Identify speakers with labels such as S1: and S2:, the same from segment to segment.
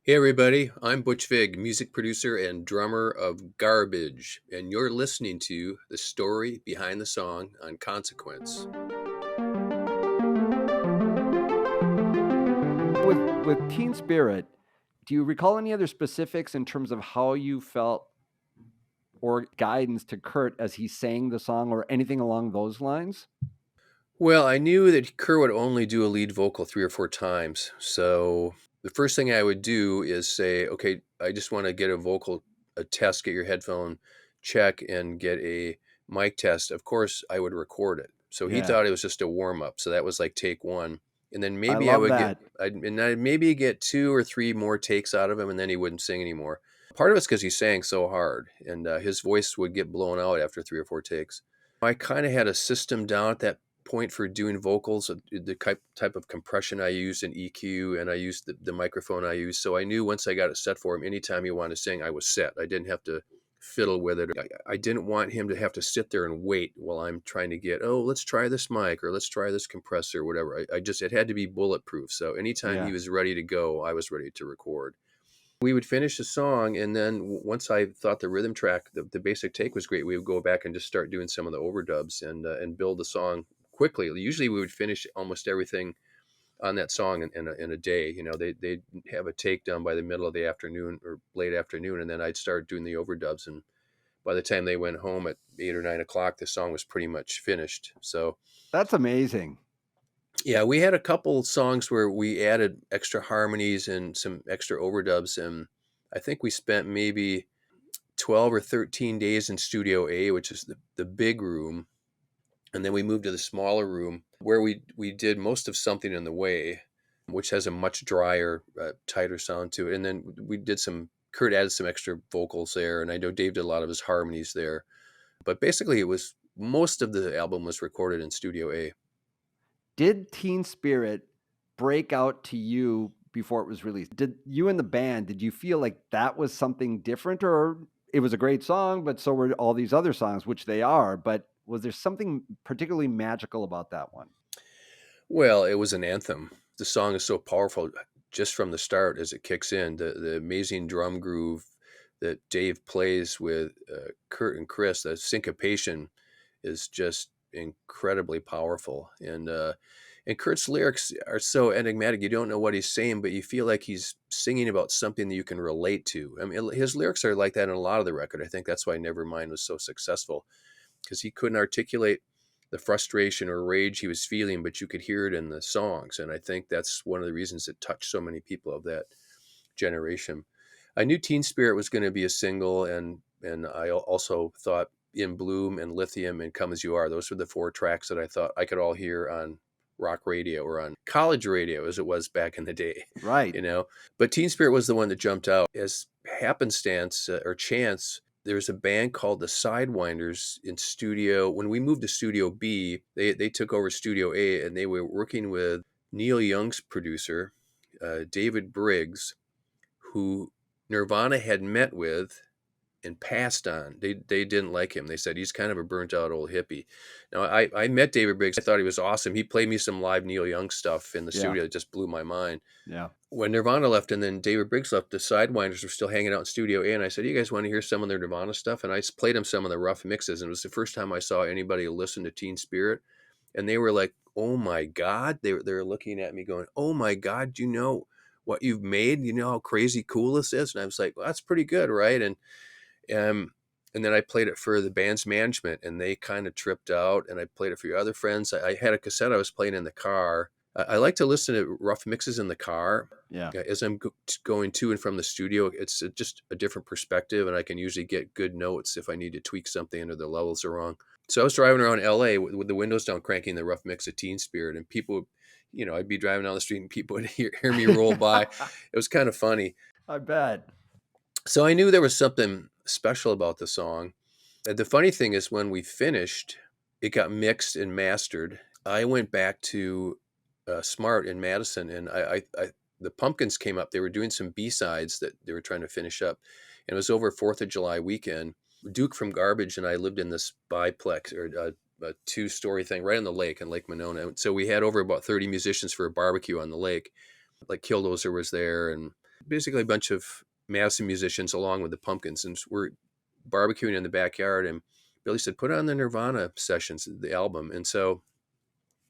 S1: Hey everybody, I'm Butch Vig, music producer and drummer of Garbage, and you're listening to the story behind the song on Consequence.
S2: With Teen Spirit, do you recall any other specifics in terms of how you felt or guidance to Kurt as he sang the song or anything along those lines?
S1: Well, I knew that Kerr would only do a lead vocal 3 or 4 times, so the first thing I would do is say, okay, I just want to get a test, get your headphone check, and get a mic test. Of course, I would record it. So he
S2: Yeah,
S1: thought it was just a warm up. So that was like take one. And then
S2: I
S1: maybe I
S2: love
S1: would
S2: that.
S1: I'd maybe get 2 or 3 more takes out of him, and then he wouldn't sing anymore. Part of it's because he sang so hard, and his voice would get blown out after 3 or 4 takes. I kind of had a system down at that point for doing vocals, the type of compression I used in EQ, and I used the microphone I used. So I knew once I got it set for him, anytime he wanted to sing, I was set. I didn't have to fiddle with it. I didn't want him to have to sit there and wait while I'm trying to get, oh, let's try this mic or let's try this compressor, whatever. I just, it had to be bulletproof. So anytime he
S2: Yeah.
S1: was ready to go, I was ready to record. We would finish the song, and then once I thought the rhythm track, the basic take was great, we would go back and just start doing some of the overdubs and build the song quickly. Usually, we would finish almost everything on that song in a day. You know, they'd have a take done by the middle of the afternoon or late afternoon, and then I'd start doing the overdubs. And by the time they went home at 8 or 9 o'clock, the song was pretty much finished. So
S2: That's amazing.
S1: yeah, we had a couple songs where we added extra harmonies and some extra overdubs, and I think we spent maybe 12 or 13 days in Studio A, which is the big room. And then we moved to the smaller room where we did most of Something in the Way, which has a much drier, tighter sound to it. And then Kurt added some extra vocals there. And I know Dave did a lot of his harmonies there. But basically, most of the album was recorded in Studio A.
S2: Did Teen Spirit break out to you before it was released? Did you and the band, did you feel like that was something different, or it was a great song, but so were all these other songs, which they are, but was there something particularly magical about that one?
S1: Well, it was an anthem. The song is so powerful just from the start as it kicks in. The amazing drum groove that Dave plays with Kurt and Chris, the syncopation is just incredibly powerful. And Kurt's lyrics are so enigmatic. You don't know what he's saying, but you feel like he's singing about something that you can relate to. I mean, his lyrics are like that in a lot of the record. I think that's why Nevermind was so successful, because he couldn't articulate the frustration or rage he was feeling, but you could hear it in the songs. And I think that's one of the reasons it touched so many people of that generation. I knew Teen Spirit was going to be a single, and I also thought In Bloom and Lithium and Come As You Are, those were the 4 tracks that I thought I could all hear on rock radio or on college radio as it was back in the day,
S2: Right.
S1: you know. But Teen Spirit was the one that jumped out. As happenstance or chance, there's a band called the Sidewinders in studio. When we moved to Studio B, they took over Studio A, and they were working with Neil Young's producer, David Briggs, who Nirvana had met with and passed on. They didn't like him. They said he's kind of a burnt out old hippie. Now I met David Briggs. I thought he was awesome. He played me some live Neil Young stuff in the
S2: Yeah.
S1: studio that just blew my mind.
S2: Yeah.
S1: When Nirvana left and then David Briggs left, the Sidewinders were still hanging out in Studio A, and I said, "You guys want to hear some of their Nirvana stuff?" And I played them some of the rough mixes, and it was the first time I saw anybody listen to Teen Spirit, and they were like, "Oh my God!" They were looking at me going, "Oh my God! Do you know what you've made? You know how crazy cool this is?" And I was like, "Well, that's pretty good, right?" Um, and then I played it for the band's management, and they kind of tripped out. And I played it for your other friends. I had a cassette I was playing in the car. I like to listen to rough mixes in the car
S2: Yeah.
S1: as I'm going to and from the studio. It's just a different perspective, and I can usually get good notes if I need to tweak something or the levels are wrong. So I was driving around LA with the windows down, cranking the rough mix of Teen Spirit, and people, I'd be driving down the street and people would hear me roll by. It was kind of funny.
S2: I bet.
S1: So I knew there was something special about the song. The funny thing is, when we finished, it got mixed and mastered. I went back to Smart in Madison, and the Pumpkins came up. They were doing some B-sides that they were trying to finish up, and it was over 4th of July weekend. Duke from Garbage and I lived in this biplex, or a 2-story thing right on the lake, in Lake Monona. So we had over about 30 musicians for a barbecue on the lake. Like Killdozer was there, and Basically, a bunch of Madison musicians along with the Pumpkins, and we're barbecuing in the backyard. And Billy said, "Put on the Nirvana sessions, the album." And so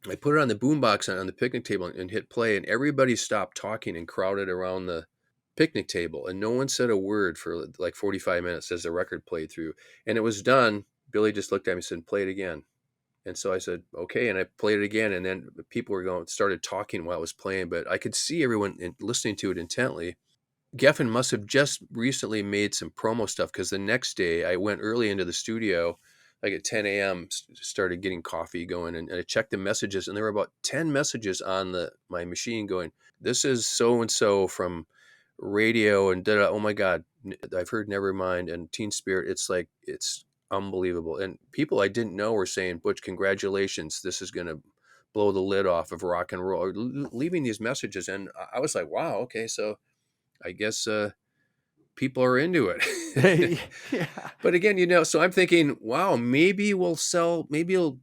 S1: I put it on the boombox on the picnic table and hit play, and everybody stopped talking and crowded around the picnic table, and no one said a word for like 45 minutes as the record played through. And it was done. Billy just looked at me and said, "Play it again." And so I said, "Okay." And I played it again. And then people were going, started talking while I was playing, but I could see everyone listening to it intently. Geffen must have just recently made some promo stuff, because the next day I went early into the studio, like at 10 a.m., started getting coffee going, and I checked the messages, and there were about 10 messages on my machine going, "This is so and so from radio," and da, oh my God, I've heard Nevermind and Teen Spirit. It's like, it's unbelievable. And people I didn't know were saying, "Butch, congratulations. This is going to blow the lid off of rock and roll," or leaving these messages. And I was like, wow, okay, so I guess people are into it.
S2: Yeah.
S1: But again, so I'm thinking, wow, maybe we'll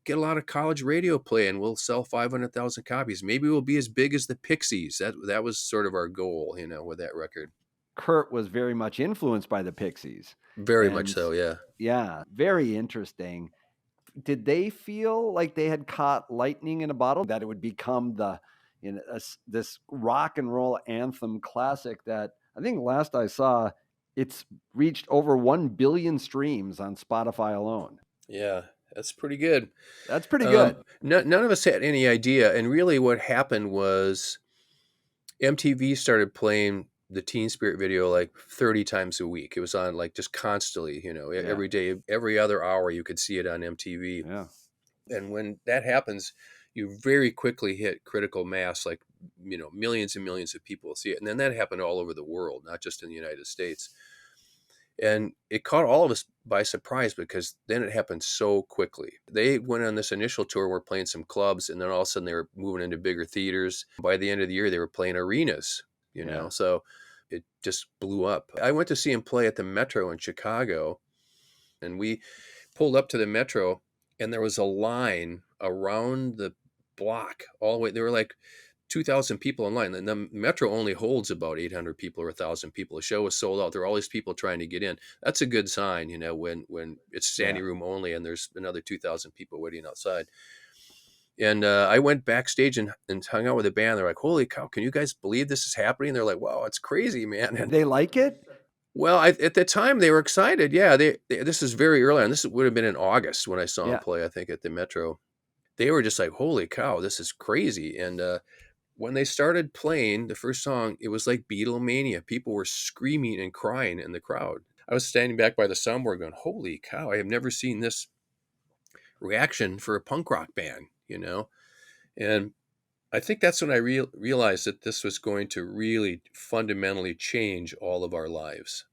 S1: get a lot of college radio play, and we'll sell 500,000 copies. Maybe we'll be as big as the Pixies. That was sort of our goal, with that record.
S2: Kurt was very much influenced by the Pixies.
S1: Very much
S2: And
S1: so, yeah.
S2: yeah, very interesting. Did they feel like they had caught lightning in a bottle, that it would become this rock and roll anthem classic that I think last I saw, it's reached over 1 billion streams on Spotify alone?
S1: Yeah, that's pretty good.
S2: That's pretty good.
S1: None of us had any idea. And really what happened was MTV started playing the Teen Spirit video like 30 times a week. It was on like just constantly,
S2: Yeah.
S1: every day, every other hour you could see it on MTV.
S2: Yeah.
S1: And when that happens, you very quickly hit critical mass, like, millions and millions of people will see it. And then that happened all over the world, not just in the United States. And it caught all of us by surprise, because then it happened so quickly. They went on this initial tour, were playing some clubs, and then all of a sudden they were moving into bigger theaters. By the end of the year, they were playing arenas,
S2: Yeah.
S1: so it just blew up. I went to see him play at the Metro in Chicago, and we pulled up to the Metro, and there was a line around the block all the way. There were like 2,000 people in line, and the Metro only holds about 800 people or 1,000 people. The show was sold out. There are all these people trying to get in. That's a good sign, when it's
S2: Yeah.
S1: standing room only and there's another 2,000 people waiting outside. And I went backstage and hung out with the band. They're like, "Holy cow, can you guys believe this is happening?" They're like, "Wow, it's crazy, man." And
S2: They like it?
S1: well, at the time they were excited. Yeah, this is very early on. This would have been in August when I saw them
S2: Yeah.
S1: play, I think, at the Metro. They were just like, "Holy cow, this is crazy." And when they started playing the first song, it was like Beatlemania. People were screaming and crying in the crowd. I was standing back by the soundboard going, "Holy cow, I have never seen this reaction for a punk rock band." And I think that's when I realized that this was going to really fundamentally change all of our lives.